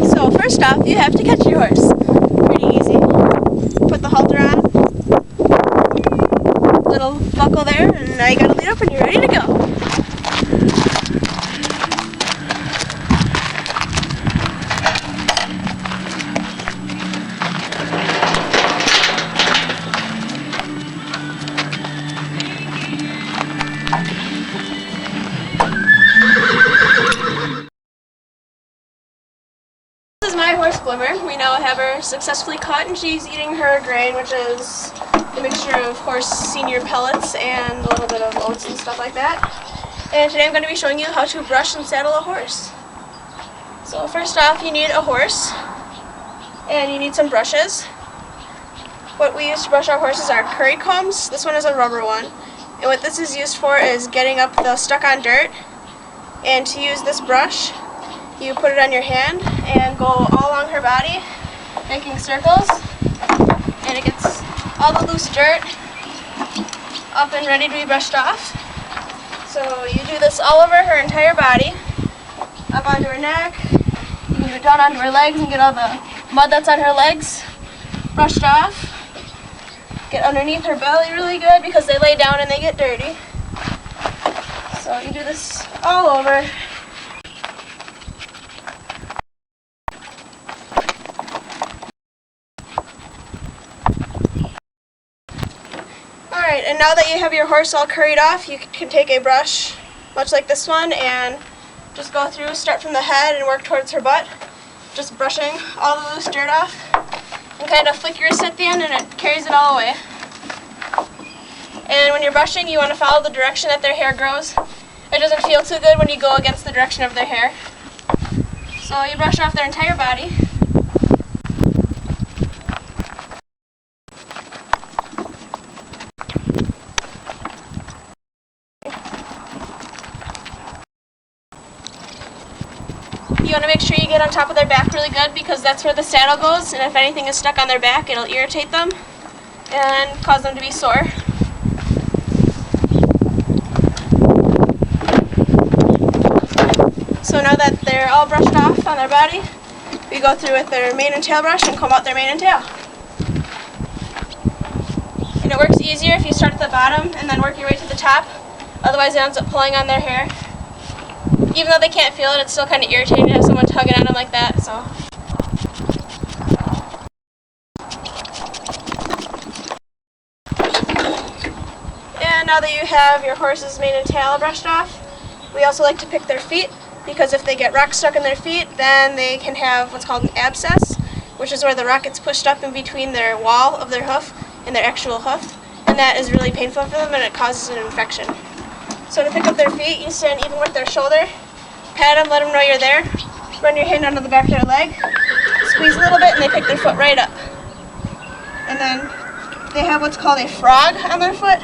So first off, you have to catch your horse. Pretty easy. Put the halter on, little buckle there, and now you gotta lead up and you're ready to go. This is my horse Glimmer. We now have her successfully caught and she's eating her grain, which is a mixture of horse senior pellets and a little bit of oats and stuff like that. And today I'm going to be showing you how to brush and saddle a horse. So first off, you need a horse and you need some brushes. What we use to brush our horses are curry combs. This one is a rubber one. And what this is used for is getting up the stuck on dirt. And to use this brush, you put it on your hand and go all along her body, making circles, and it gets all the loose dirt up and ready to be brushed off. So you do this all over her entire body, up onto her neck. You can do it down onto her legs and get all the mud that's on her legs brushed off. Get underneath her belly really good because they lay down and they get dirty. So you do this all over. Alright, and now that you have your horse all curried off, you can take a brush, much like this one, and just go through, start from the head and work towards her butt, just brushing all the loose dirt off, and kind of flick your wrist at the end and it carries it all away. And when you're brushing, you want to follow the direction that their hair grows. It doesn't feel too good when you go against the direction of their hair. So you brush off their entire body. You want to make sure you get on top of their back really good because that's where the saddle goes, and if anything is stuck on their back, it'll irritate them and cause them to be sore. So now that they're all brushed off on their body, we go through with their mane and tail brush and comb out their mane and tail. And it works easier if you start at the bottom and then work your way to the top, otherwise it ends up pulling on their hair. Even though they can't feel it, it's still kind of irritating to have someone tugging on them like that. So. And now that you have your horse's mane and tail brushed off, we also like to pick their feet, because if they get rock stuck in their feet, then they can have what's called an abscess, which is where the rock gets pushed up in between their wall of their hoof and their actual hoof, and that is really painful for them and it causes an infection. So to pick up their feet, you stand even with their shoulder, pat them, let them know you're there, run your hand under the back of their leg, squeeze a little bit, and they pick their foot right up. And then they have what's called a frog on their foot,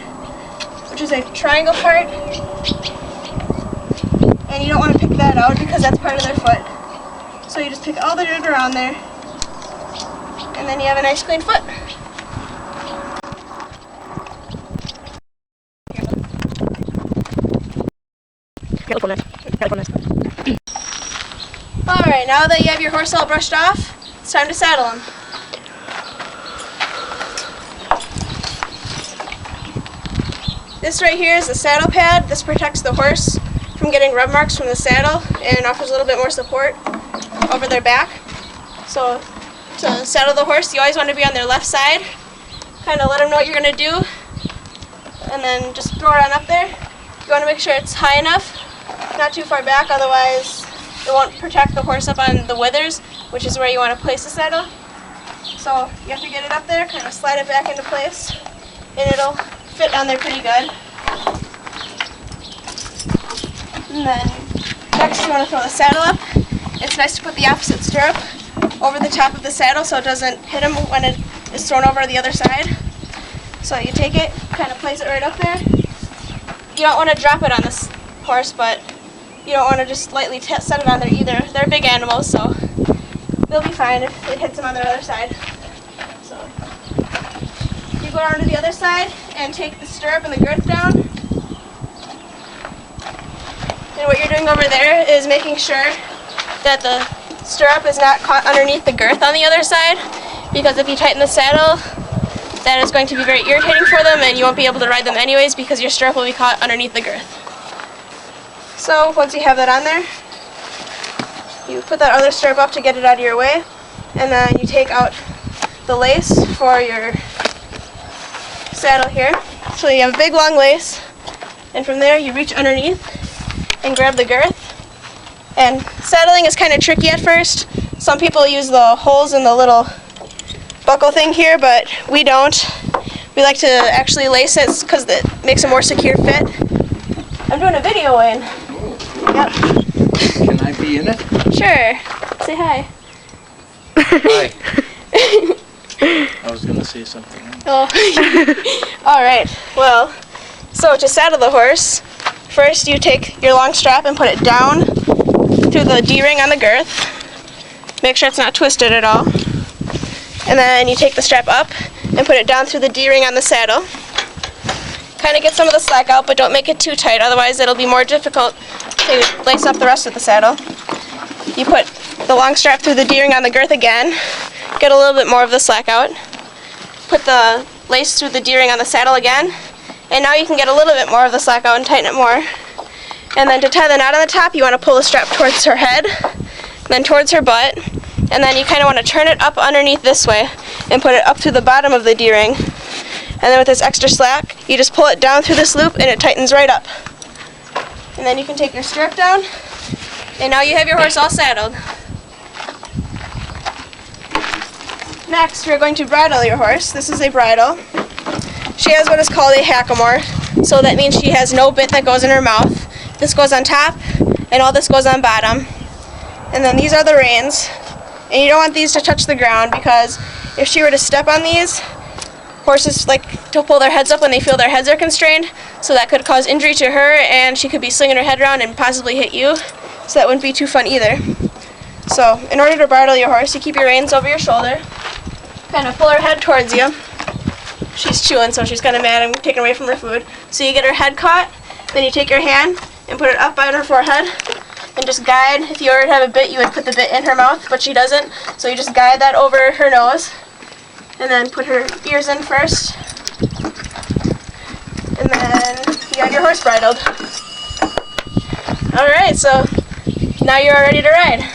which is a triangle part, and you don't want to pick that out because that's part of their foot. So you just pick all the dirt around there, and then you have a nice clean foot. Alright, now that you have your horse all brushed off, it's time to saddle him. This right here is the saddle pad. This protects the horse from getting rub marks from the saddle and offers a little bit more support over their back. So to saddle the horse, you always want to be on their left side. Kind of let them know what you're going to do, and then just throw it on up there. You want to make sure it's high enough, not too far back, otherwise it won't protect the horse up on the withers, which is where you want to place the saddle. So you have to get it up there, kind of slide it back into place, and it'll fit on there pretty good. And then next you want to throw the saddle up. It's nice to put the opposite stirrup over the top of the saddle so it doesn't hit him when it is thrown over the other side. So you take it, kind of place it right up there. You don't want to drop it on this horse, but you don't want to just lightly set it on there either. They're big animals, so they'll be fine if it hits them on their other side. So you go around to the other side and take the stirrup and the girth down. And what you're doing over there is making sure that the stirrup is not caught underneath the girth on the other side, because if you tighten the saddle, that is going to be very irritating for them and you won't be able to ride them anyways because your stirrup will be caught underneath the girth. So once you have that on there, you put that other stirrup up to get it out of your way, and then you take out the lace for your saddle here. So you have a big long lace, and from there you reach underneath and grab the girth. And saddling is kind of tricky at first. Some people use the holes in the little buckle thing here, but we don't. We like to actually lace it because it makes a more secure fit. I'm doing a video, Wayne. Yep. Can I be in it? Sure. Say hi. Hi. I was going to say something. Oh. All right. Well, so to saddle the horse, first you take your long strap and put it down through the D-ring on the girth. Make sure it's not twisted at all. And then you take the strap up and put it down through the D-ring on the saddle. Kind of get some of the slack out, but don't make it too tight, otherwise it'll be more difficult to lace up the rest of the saddle. You put the long strap through the D-ring on the girth again, get a little bit more of the slack out. Put the lace through the D-ring on the saddle again, and now you can get a little bit more of the slack out and tighten it more. And then to tie the knot on the top, you want to pull the strap towards her head, then towards her butt, and then you kind of want to turn it up underneath this way and put it up to the bottom of the D-ring. And then with this extra slack, you just pull it down through this loop and it tightens right up. And then you can take your stirrup down, and now you have your horse all saddled. Next, we're going to bridle your horse. This is a bridle. She has what is called a hackamore, so that means she has no bit that goes in her mouth. This goes on top, and all this goes on bottom. And then these are the reins. And you don't want these to touch the ground, because if she were to step on these, horses like to pull their heads up when they feel their heads are constrained, so that could cause injury to her, and she could be slinging her head around and possibly hit you, so that wouldn't be too fun either. So in order to bridle your horse, you keep your reins over your shoulder, kind of pull her head towards you. She's chewing, so she's kind of mad. I'm taking away from her food. So you get her head caught, then you take your hand and put it up on her forehead, and just guide. If you were to have a bit, you would put the bit in her mouth, but she doesn't, so you just guide that over her nose, and then put her ears in first, and then you got your horse bridled. Alright, so now you're all ready to ride.